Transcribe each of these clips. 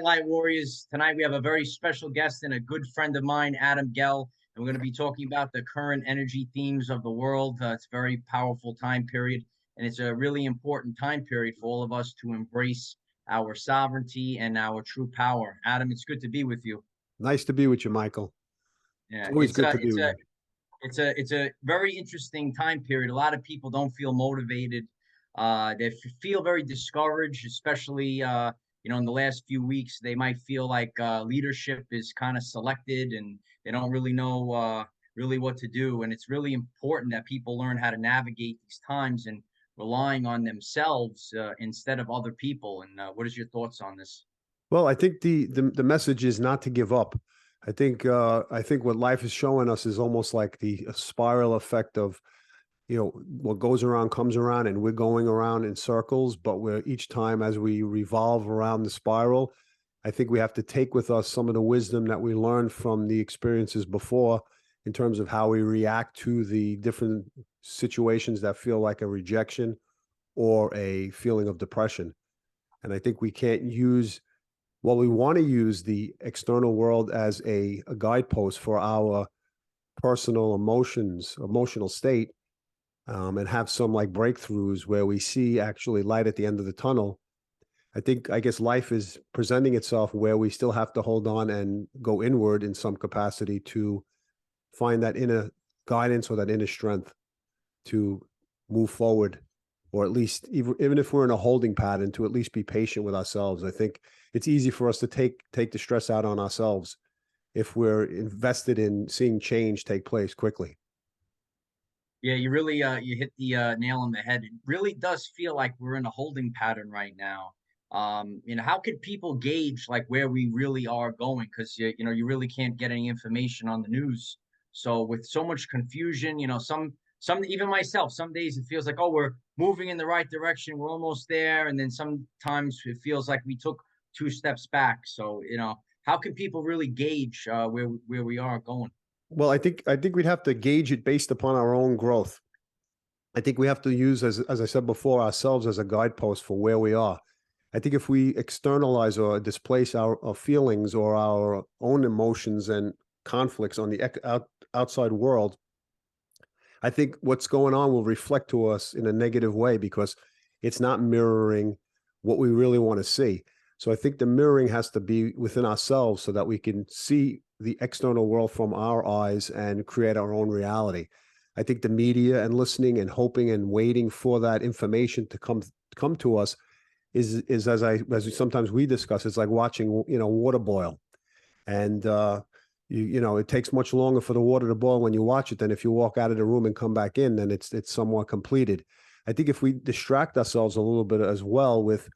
Light Warriors. Tonight we have a very special guest and a good friend of mine, Adam Gell, and we're going to be talking about the current energy themes of the world. It's a very powerful time period, and it's a really important time period for all of us to embrace our sovereignty and our true power. Adam, it's good to be with you. Nice to be with you, Michael. It's Yeah, always good to be with you. it's a very interesting time period. A lot of people don't feel motivated. They feel very discouraged, especially in the last few weeks. They might feel like leadership is kind of selected, and they don't really know really what to do. And it's really important that people learn how to navigate these times and relying on themselves instead of other people. And what is your thoughts on this? Well, I think the message is not to give up. I think what life is showing us is almost like the spiral effect of, what goes around comes around, and we're going around in circles, but we're each time as we revolve around the spiral, I think we have to take with us some of the wisdom that we learned from the experiences before in terms of how we react to the different situations that feel like a rejection or a feeling of depression. And I think we can't use we want to use the external world as a guidepost for our personal emotional state, and have some like breakthroughs where we see actually light at the end of the tunnel. I guess life is presenting itself where we still have to hold on and go inward in some capacity to find that inner guidance or that inner strength to move forward, or at least even if we're in a holding pattern, to at least be patient with ourselves. I think it's easy for us to take the stress out on ourselves if we're invested in seeing change take place quickly. Yeah, you really you hit the nail on the head. It really does feel like we're in a holding pattern right now. How could people gauge like where we really are going? Because you really can't get any information on the news. So with so much confusion, some even myself, some days it feels like, oh, we're moving in the right direction, we're almost there, and then sometimes it feels like we took two steps back. So how can people really gauge where we are going? Well, I think we'd have to gauge it based upon our own growth. I think we have to use, as I said before, ourselves as a guidepost for where we are. I think if we externalize or displace our feelings or our own emotions and conflicts on the outside world, I think what's going on will reflect to us in a negative way because it's not mirroring what we really want to see. So I think the mirroring has to be within ourselves so that we can see the external world from our eyes and create our own reality. I think the media and listening and hoping and waiting for that information to come to us is as sometimes we discuss, it's like watching water boil. And it takes much longer for the water to boil when you watch it than if you walk out of the room and come back in, then it's somewhat completed. I think if we distract ourselves a little bit as well with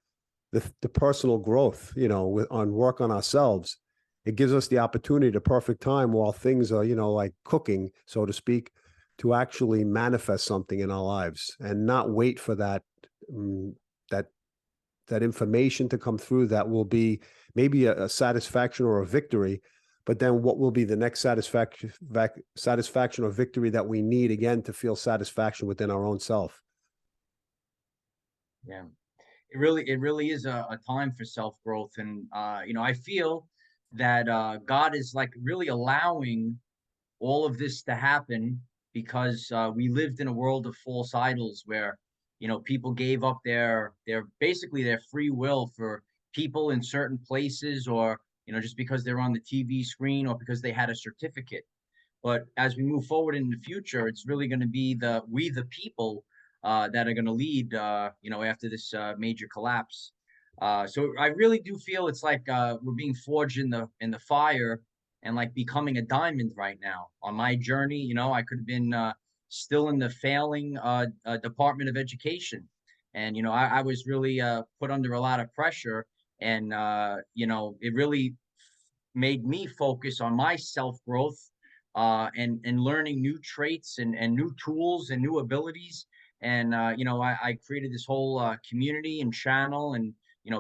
the personal growth, on work on ourselves, it gives us the opportunity, the perfect time while things are, like cooking, so to speak, to actually manifest something in our lives and not wait for that that information to come through that will be maybe a satisfaction or a victory, but then what will be the next satisfaction or victory that we need again to feel satisfaction within our own self. Yeah. It really is a time for self-growth. And I feel that God is like really allowing all of this to happen because we lived in a world of false idols where people gave up their basically their free will for people in certain places, or just because they're on the TV screen or because they had a certificate. But as we move forward in the future, it's really going to be the people that are going to lead, after this major collapse. So I really do feel it's like we're being forged in the fire and like becoming a diamond right now. On my journey, I could have been still in the failing Department of Education, and I was really put under a lot of pressure, and it really made me focus on my self growth and learning new traits and new tools and new abilities. And I created this whole community and channel and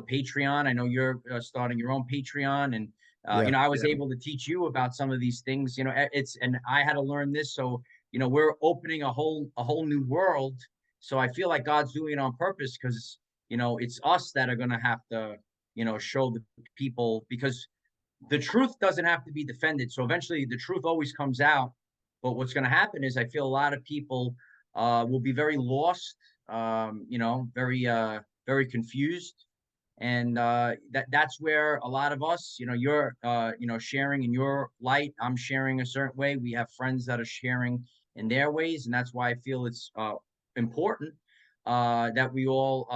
Patreon. I know you're starting your own Patreon, and Yeah. I was able to teach you about some of these things. And I had to learn this, so we're opening a whole new world. So I feel like God's doing it on purpose because it's us that are going to have to show the people, because the truth doesn't have to be defended. So eventually the truth always comes out. But what's going to happen is I feel a lot of people will be very lost, very confused. And that's where a lot of us, you're, sharing in your light. I'm sharing a certain way. We have friends that are sharing in their ways. And that's why I feel it's important that we all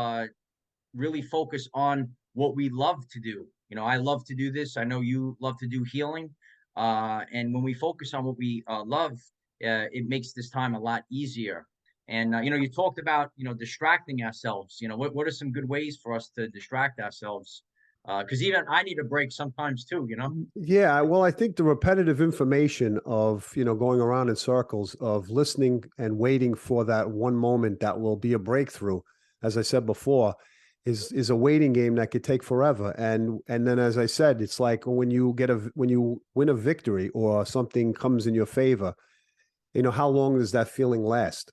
really focus on what we love to do. I love to do this. I know you love to do healing. And when we focus on what we love, it makes this time a lot easier. And, you talked about, distracting ourselves. What are some good ways for us to distract ourselves? Because even I need a break sometimes too. Yeah, well, I think the repetitive information of, going around in circles, of listening and waiting for that one moment that will be a breakthrough, as I said before, is a waiting game that could take forever. And then, as I said, it's like when you win a victory or something comes in your favor, how long does that feeling last?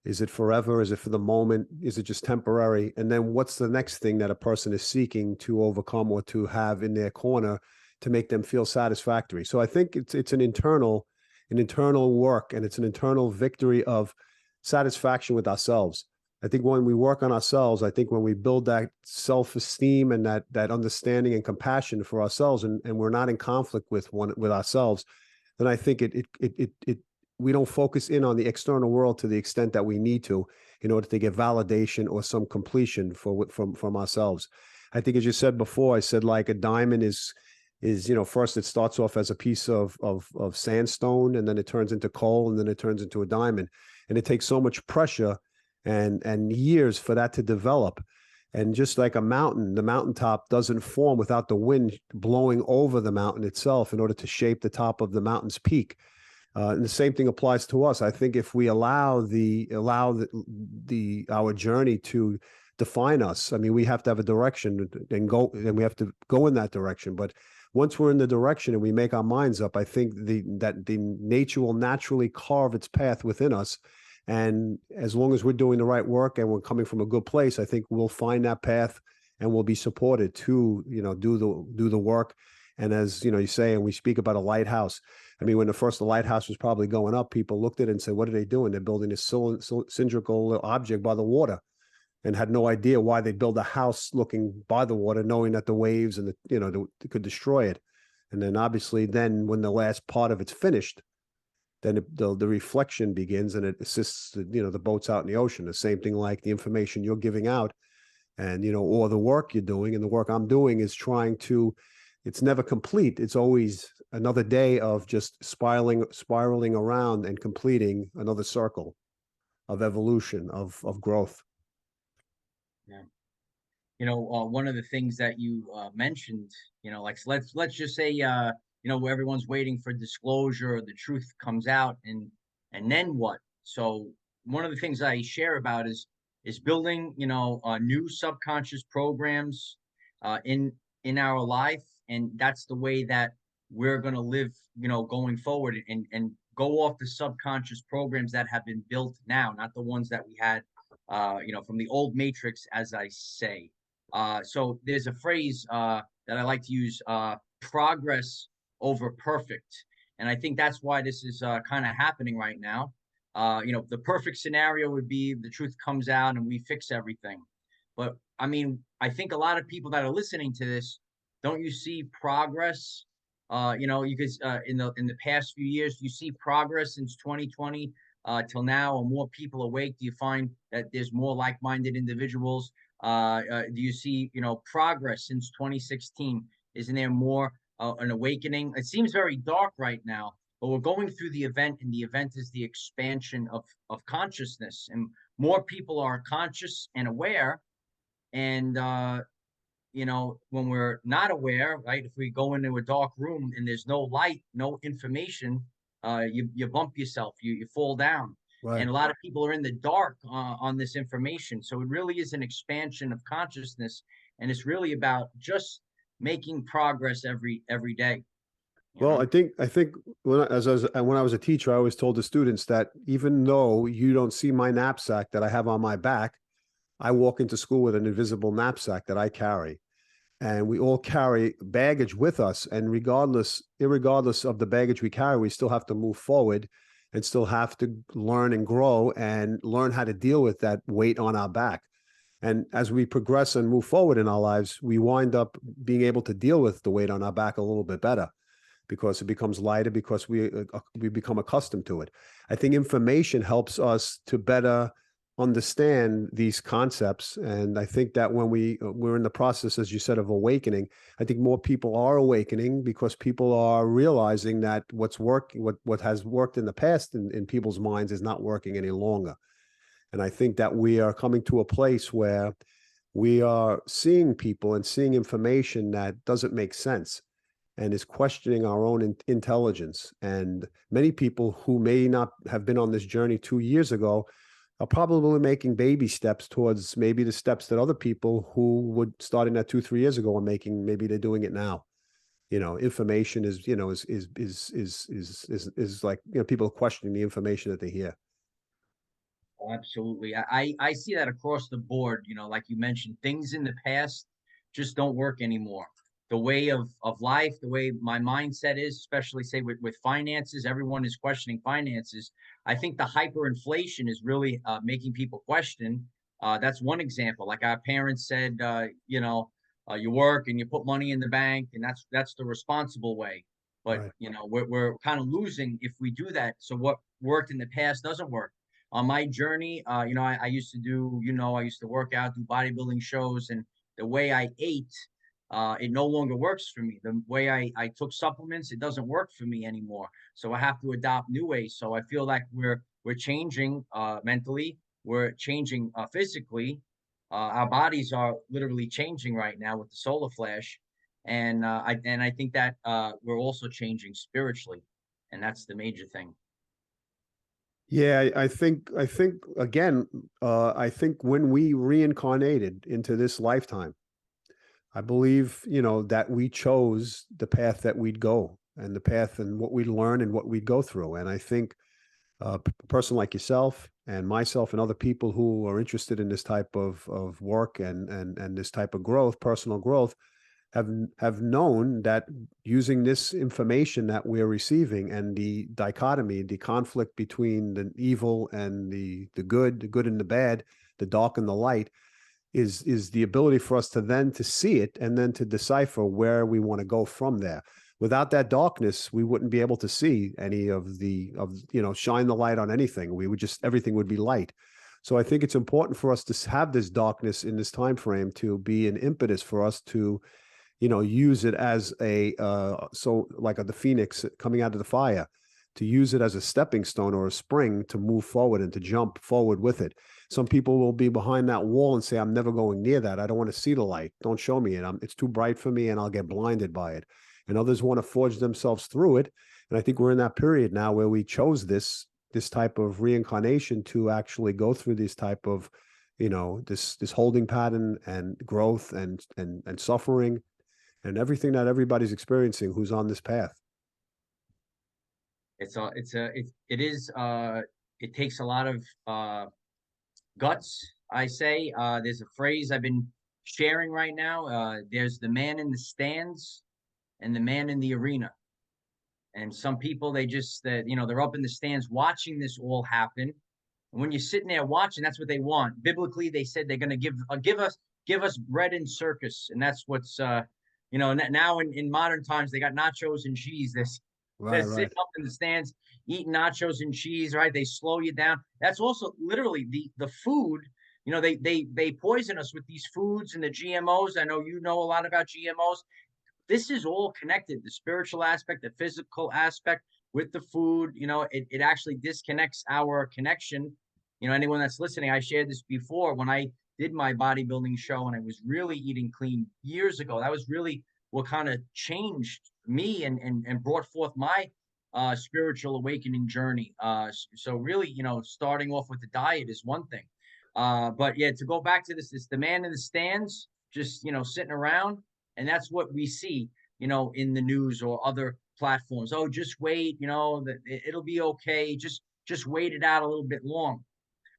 Is it forever? Is it for the moment? Is it just temporary? And then what's the next thing that a person is seeking to overcome or to have in their corner to make them feel satisfactory? So I think it's an internal work, and it's an internal victory of satisfaction with ourselves. I think when we work on ourselves, I think when we build that self-esteem and that understanding and compassion for ourselves, and we're not in conflict with ourselves, then I think it we don't focus in on the external world to the extent that we need to in order to get validation or some completion from ourselves. I think, as you said before, I said like a diamond is first it starts off as a piece of sandstone, and then it turns into coal, and then it turns into a diamond, and it takes so much pressure and years for that to develop. And just like a mountain, the mountaintop doesn't form without the wind blowing over the mountain itself in order to shape the top of the mountain's peak. And the same thing applies to us. I think if we allow our journey to define us, I mean, we have to have a direction and we have to go in that direction. But once we're in the direction and we make our minds up, I think that the nature will naturally carve its path within us. And as long as we're doing the right work and we're coming from a good place, I think we'll find that path and we'll be supported to, do the work. And as you say, and we speak about a lighthouse. I mean, when the lighthouse was probably going up, people looked at it and said, "What are they doing? They're building this cylindrical object by the water," and had no idea why they build a house looking by the water, knowing that the waves and they could destroy it. And then obviously, when the last part of it's finished, then the reflection begins and it assists the boats out in the ocean. The same thing like the information you're giving out, and or the work you're doing, and the work I'm doing is trying to. It's never complete. It's always another day of just spiraling around and completing another circle of evolution, of growth. Yeah. One of the things that you mentioned, like let's just say, where everyone's waiting for disclosure, or the truth comes out, and then what? So one of the things I share about is building, new subconscious programs in our life, and that's the way that we're going to live, going forward, and go off the subconscious programs that have been built now, not the ones that we had, from the old matrix, as I say. So there's a phrase that I like to use: progress over perfect. And I think that's why this is kind of happening right now. The perfect scenario would be the truth comes out and we fix everything. But I mean, I think a lot of people that are listening to this, don't you see progress? You could in the past few years, do you see progress since 2020 till now? Are more people awake? Do you find that there's more like-minded individuals? Do you see progress since 2016? Isn't there more an awakening? It seems very dark right now, but we're going through the event, and the event is the expansion of consciousness, and more people are conscious and aware. And when we're not aware, right? If we go into a dark room and there's no light, no information, you bump yourself, you fall down. Right. And a lot of people are in the dark on this information. So it really is an expansion of consciousness, and it's really about just making progress every day. Well, I think when I was a teacher, I always told the students that even though you don't see my knapsack that I have on my back, I walk into school with an invisible knapsack that I carry. and we all carry baggage with us. And irregardless of the baggage we carry, we still have to move forward and still have to learn and grow and learn how to deal with that weight on our back. And as we progress and move forward in our lives, we wind up being able to deal with the weight on our back a little bit better because it becomes lighter because we become accustomed to it. I think information helps us to better understand these concepts, and I think that when we're in the process, as you said, of awakening, I think more people are awakening because people are realizing that what has worked in the past in people's minds is not working any longer. And I think that we are coming to a place where we are seeing people and seeing information that doesn't make sense and is questioning our own intelligence. And many people who may not have been on this journey 2 years ago are probably making baby steps towards maybe the steps that other people who would starting that 2, 3 years ago are making. Maybe they're doing it now. Information is like, people are questioning the information that they hear. Oh, absolutely. I see that across the board. Like you mentioned, things in the past just don't work anymore. The way of life, the way my mindset is, especially say with finances, everyone is questioning finances. I think the hyperinflation is really making people question. That's one example. Like our parents said, you work and you put money in the bank, and that's the responsible way. But Right. we're kind of losing if we do that. So what worked in the past doesn't work on my journey. I used to do, I used to work out, do bodybuilding shows, and the way I ate, it no longer works for me. The way I took supplements, it doesn't work for me anymore. So I have to adopt new ways. So I feel like we're changing mentally, we're changing physically. Our bodies are literally changing right now with the solar flash, and I think that we're also changing spiritually, and that's the major thing. Yeah, I think again, I think when we reincarnated into this lifetime, I believe, that we chose the path that we'd go and the path and what we'd learn and what we'd go through. And I think a person like yourself and myself and other people who are interested in this type of work and this type of growth, personal growth, have known that using this information that we're receiving and the dichotomy, the conflict between the evil and the good and the bad, the dark and the light, is the ability for us to then to see it and then to decipher where we want to go from there. Without that darkness, we wouldn't be able to see any shine the light on anything. We would just, everything would be light. So I think it's important for us to have this darkness in this time frame to be an impetus for us to, use it as so like the phoenix coming out of the fire, to use it as a stepping stone or a spring to move forward and to jump forward with it. Some people will be behind that wall and say, I'm never going near that. I don't want to see the light. Don't show me it. It's too bright for me and I'll get blinded by it. And others want to forge themselves through it. And I think we're in that period now where we chose this type of reincarnation to actually go through this type of, this holding pattern and growth and suffering and everything that everybody's experiencing who's on this path. It takes a lot of guts, I say. There's a phrase I've been sharing right now. There's the man in the stands and the man in the arena. And some people, they just, they're up in the stands watching this all happen. And when you're sitting there watching, that's what they want. Biblically, they said they're going to give us bread and circus. And that's what's, now in modern times, they got nachos and cheese. They're Right, sitting right. up in the stands eating nachos and cheese, right? They slow you down. That's also literally the food. They poison us with these foods and the GMOs. I know you know a lot about GMOs. This is all connected. The spiritual aspect, the physical aspect with the food, it actually disconnects our connection. Anyone that's listening, I shared this before when I did my bodybuilding show and I was really eating clean years ago. That was really what kind of changed me and brought forth my spiritual awakening journey. So really, starting off with the diet is one thing. But yeah, to go back to this the man in the stands, just, sitting around, and that's what we see, in the news or other platforms. Oh, just wait, it'll be okay. Just wait it out a little bit long.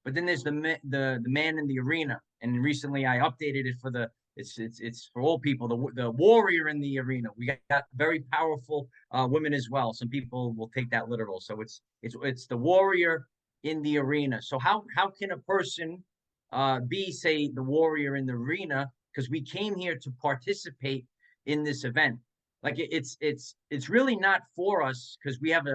But then there's the man in the arena. And recently I updated it for the It's for all people. The warrior in the arena. We got very powerful women as well. Some people will take that literal. So it's the warrior in the arena. So how can a person be, say, the warrior in the arena? Because we came here to participate in this event. Like it's really not for us, because we have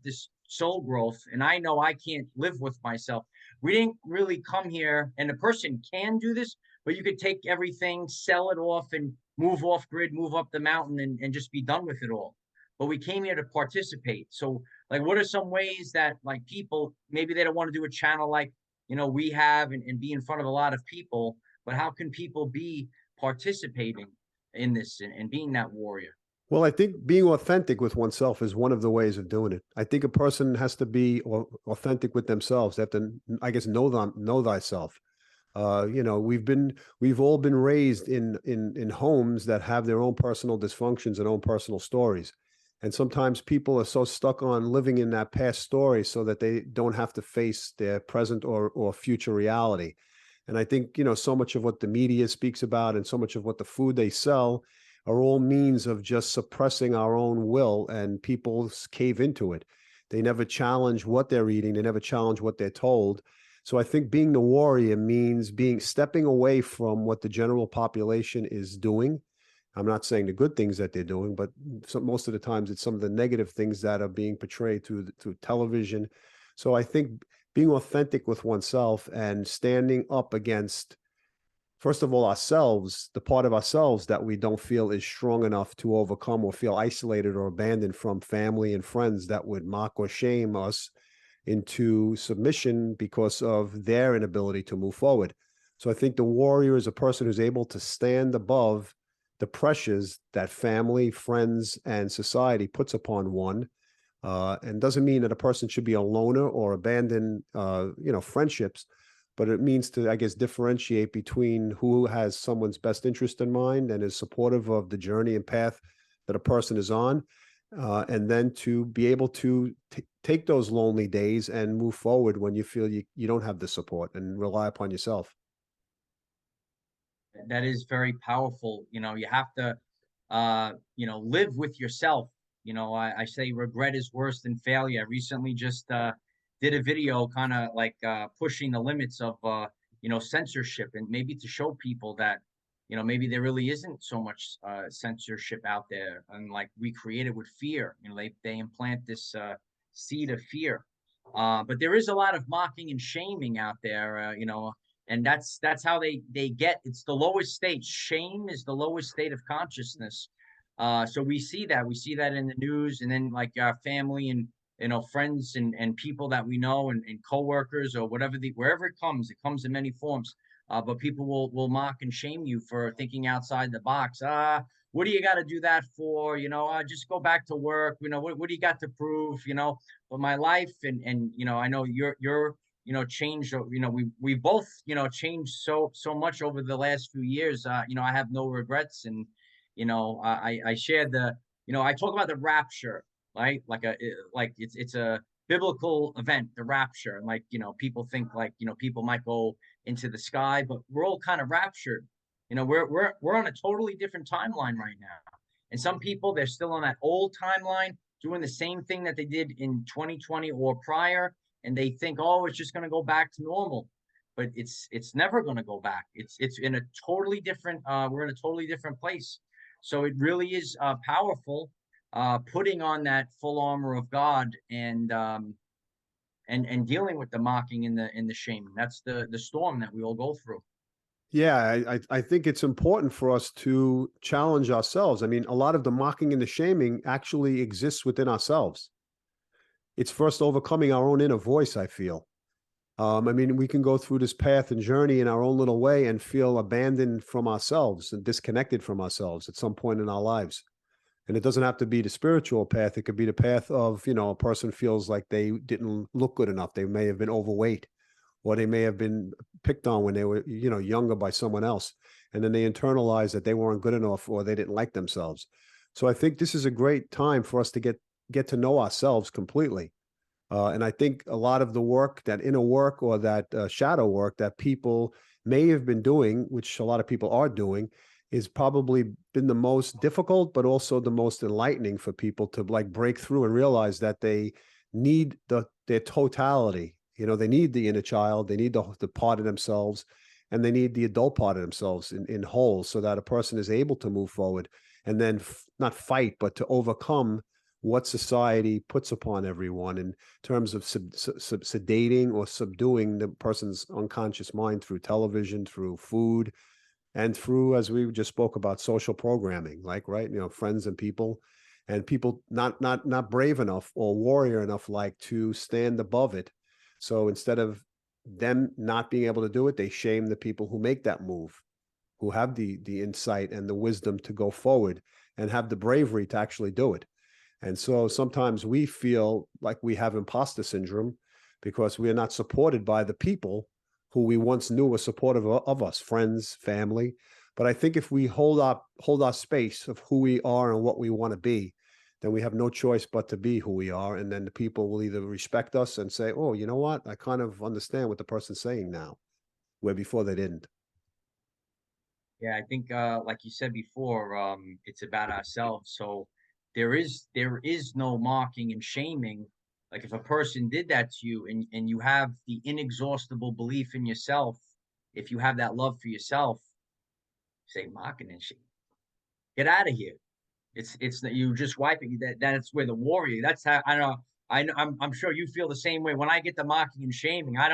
this soul growth, and I know I can't live with myself. We didn't really come here, and a person can do this, but you could take everything, sell it off, and move off grid, move up the mountain, and just be done with it all. But we came here to participate. So, like, what are some ways that, like, people, maybe they don't want to do a channel like, we have, and be in front of a lot of people, but how can people be participating in this, and being that warrior? Well, I think being authentic with oneself is one of the ways of doing it. I think a person has to be authentic with themselves. They have to, I guess, know thyself. We've all been raised in homes that have their own personal dysfunctions and own personal stories. And sometimes people are so stuck on living in that past story so that they don't have to face their present or future reality. And I think, so much of what the media speaks about and so much of what the food they sell are all means of just suppressing our own will, and people cave into it. They never challenge what they're eating. They never challenge what they're told. So I think being the warrior means stepping away from what the general population is doing. I'm not saying the good things that they're doing, but most of the times it's some of the negative things that are being portrayed through television. So I think being authentic with oneself and standing up against, first of all, ourselves, the part of ourselves that we don't feel is strong enough to overcome, or feel isolated or abandoned from family and friends that would mock or shame us into submission because of their inability to move forward. So I think the warrior is a person who's able to stand above the pressures that family, friends, and society puts upon one. And doesn't mean that a person should be a loner or abandon, friendships, but it means to, I guess, differentiate between who has someone's best interest in mind and is supportive of the journey and path that a person is on, and then to be able to take those lonely days and move forward when you feel you don't have the support, and rely upon yourself. That is very powerful. You have to, live with yourself. I say regret is worse than failure. I recently just did a video kind of like pushing the limits of, censorship, and maybe to show people that, maybe there really isn't so much censorship out there. And like, we create it with fear. They implant this seed of fear. But there is a lot of mocking and shaming out there, and that's how they get. It's the lowest state. Shame is the lowest state of consciousness. So we see that in the news, and then like our family and, friends, and people that we know, and coworkers, or wherever it comes in many forms. But people will mock and shame you for thinking outside the box. What do you got to do that for? Just go back to work. What do you got to prove? But my life, and I know you're changed. We both changed so much over the last few years. I have no regrets, and I shared I talk about the rapture, right? Like it's a biblical event, the rapture. And like, people think like, people might go into the sky, but we're all kind of raptured. We're on a totally different timeline right now. And some people, they're still on that old timeline, doing the same thing that they did in 2020 or prior, and they think, oh, it's just going to go back to normal. But it's never going to go back. It's in a totally different we're in a totally different place. So it really is powerful, putting on that full armor of God, and dealing with the mocking and the shaming. That's the storm that we all go through. Yeah, I think it's important for us to challenge ourselves. I mean, a lot of the mocking and the shaming actually exists within ourselves. It's first overcoming our own inner voice, I feel. I mean, we can go through this path and journey in our own little way and feel abandoned from ourselves and disconnected from ourselves at some point in our lives. And it doesn't have to be the spiritual path. It could be the path of, a person feels like they didn't look good enough. They may have been overweight, or they may have been picked on when they were, younger by someone else. And then they internalize that they weren't good enough, or they didn't like themselves. So I think this is a great time for us to get to know ourselves completely. And I think a lot of the work, that inner work, or that shadow work that people may have been doing, which a lot of people are doing, is probably been the most difficult, but also the most enlightening for people to like break through and realize that they need their totality. You know, they need the inner child, they need the part of themselves, and they need the adult part of themselves in whole, so that a person is able to move forward and then not fight, but to overcome what society puts upon everyone in terms of sedating or subduing the person's unconscious mind through television, through food, and through, as we just spoke about, social programming, like, right, you know, friends and people not brave enough or warrior enough like to stand above it. So instead of them not being able to do it, they shame the people who make that move, who have the insight and the wisdom to go forward and have the bravery to actually do it. And so sometimes we feel like we have imposter syndrome because we are not supported by the people who we once knew were supportive of us, friends, family. But I think if we hold our space of who we are and what we want to be, then we have no choice but to be who we are. And then the people will either respect us and say, oh, you know what? I kind of understand what the person's saying now, where before they didn't. Yeah, I think like you said before, it's about ourselves. So there is no mocking and shaming. Like if a person did that to you and you have the inexhaustible belief in yourself, if you have that love for yourself, say mocking and shaming. Get out of here. It's you just wiping that's where the warrior. That's how I don't know. I'm sure you feel the same way. When I get the mocking and shaming, I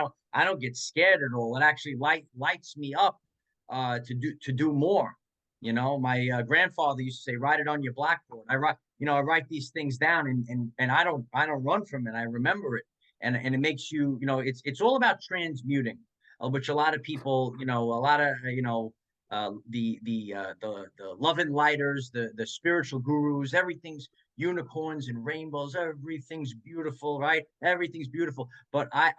don't get scared at all. It actually lights me up to do more. You know, my grandfather used to say, "Write it on your blackboard." I write these things down, and I don't run from it. I remember it, and it makes you, it's all about transmuting, which a lot of people, a lot of the love and lighters, the spiritual gurus, everything's unicorns and rainbows, everything's beautiful, right? Everything's beautiful. But I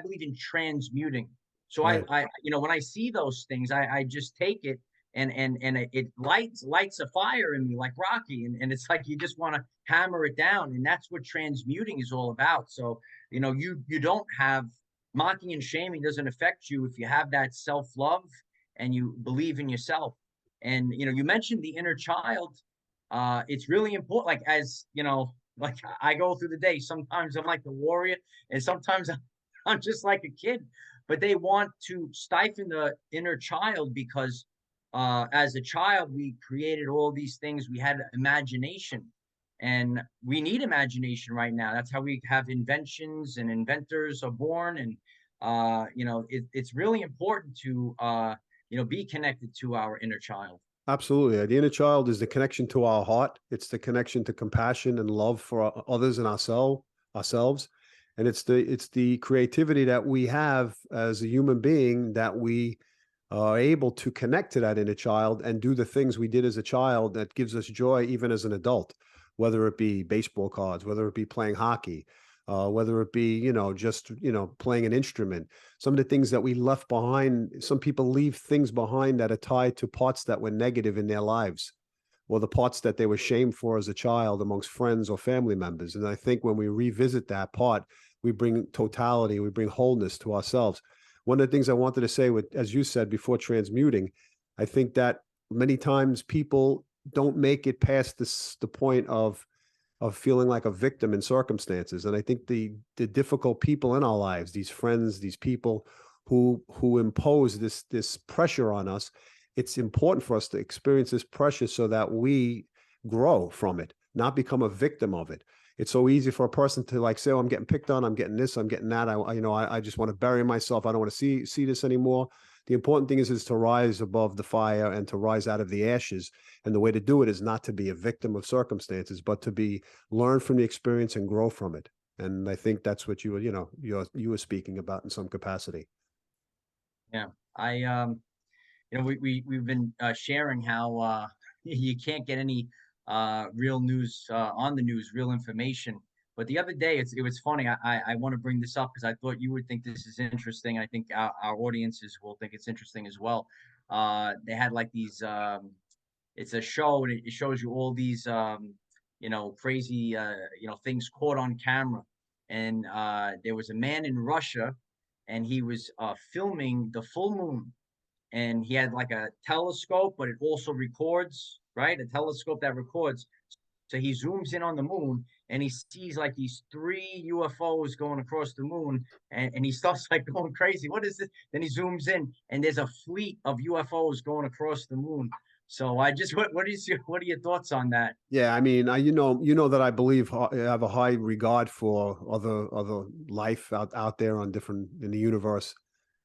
believe in transmuting. So Right. when I see those things, I just take it and it lights a fire in me like Rocky, and it's like you just want to hammer it down, and that's what transmuting is all about. So you don't have mocking and shaming doesn't affect you if you have that self-love and you believe in yourself. And you mentioned the inner child. It's really important. Like like I go through the day. Sometimes I'm like the warrior, and sometimes I'm just like a kid. But they want to stifle the inner child because as a child we created all these things. We had imagination, and we need imagination right now. That's how we have inventions and inventors are born. And it's really important to be connected to our inner child. Absolutely. The inner child is the connection to our heart. It's the connection to compassion and love for others and ourselves. And it's the creativity that we have as a human being that we are able to connect to that inner child and do the things we did as a child that gives us joy even as an adult, whether it be baseball cards, whether it be playing hockey, whether it be, just, playing an instrument. Some of the things that we left behind, some people leave things behind that are tied to parts that were negative in their lives, or the parts that they were shamed for as a child amongst friends or family members. And I think when we revisit that part, we bring totality, we bring wholeness to ourselves. One of the things I wanted to say, with, as you said before, transmuting, I think that many times people don't make it past the point of feeling like a victim in circumstances. And I think the difficult people in our lives, these friends, these people who impose this pressure on us, it's important for us to experience this pressure so that we grow from it, not become a victim of it. It's so easy for a person to like say, "Oh, I'm getting picked on. I'm getting this. I'm getting that. I just want to bury myself. I don't want to see this anymore." The important thing is to rise above the fire and to rise out of the ashes. And the way to do it is not to be a victim of circumstances, but to be learn from the experience and grow from it. And I think that's what you were speaking about in some capacity. Yeah, I we've been sharing how you can't get any real news on the news, real information. But the other day, it was funny. I want to bring this up because I thought you would think this is interesting. I think our audiences will think it's interesting as well. They had like these. It's a show, and it shows you all these crazy things caught on camera. And there was a man in Russia and he was filming the full moon, and he had like a telescope, but it also records, right? A telescope that records. So he zooms in on the moon and he sees like these three UFOs going across the moon, and he starts like going crazy. What is this? Then he zooms in and there's a fleet of UFOs going across the moon. So I just what are your thoughts on that? Yeah, I mean, you know that I believe I have a high regard for other life out there on different in the universe.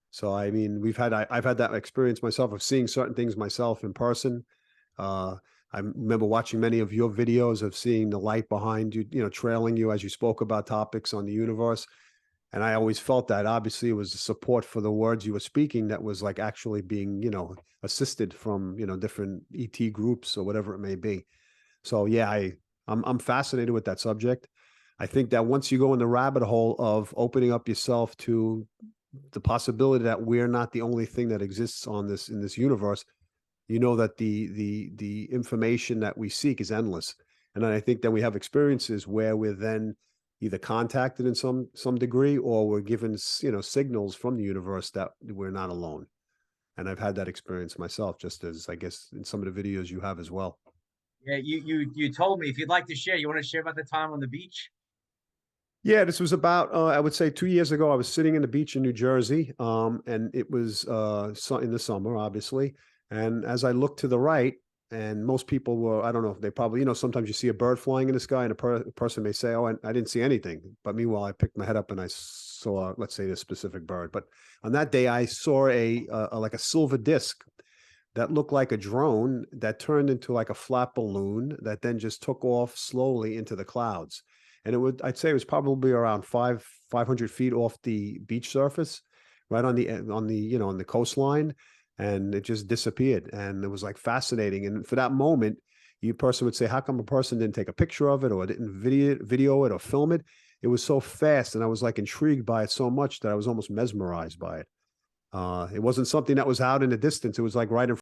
So I mean, I've had that experience myself of seeing certain things myself in person. Uh, I remember watching many of your videos of seeing the light behind you, you know, trailing you as you spoke about topics on the universe. And I always felt that obviously it was the support for the words you were speaking that was like actually being, you know, assisted from, you know, different ET groups or whatever it may be. So yeah, I'm fascinated with that subject. I think that once you go in the rabbit hole of opening up yourself to the possibility that we're not the only thing that exists on this in this universe, you know that the information that we seek is endless. And then I think that we have experiences where we're then either contacted in some degree, or we're given you know signals from the universe that we're not alone. And I've had that experience myself, just as I guess in some of the videos you have as well. Yeah, you told me if you'd like to share. You want to share about the time on the beach? Yeah, this was about I would say 2 years ago. I was sitting in the beach in New Jersey, and it was in the summer, obviously. And as I looked to the right, and most people were, I don't know, they probably, you know, sometimes you see a bird flying in the sky, and a person may say, "Oh, I didn't see anything," but meanwhile, I picked my head up and I saw, let's say, this specific bird. But on that day, I saw a like a silver disc that looked like a drone that turned into like a flat balloon that then just took off slowly into the clouds. And I'd say it was probably around 500 feet off the beach surface, right you know, on the coastline. And it just disappeared. And it was like fascinating. And for that moment, you person would say, how come a person didn't take a picture of it or didn't video it or film it? It was so fast. And I was like intrigued by it so much that I was almost mesmerized by it. It wasn't something that was out in the distance. It was like right in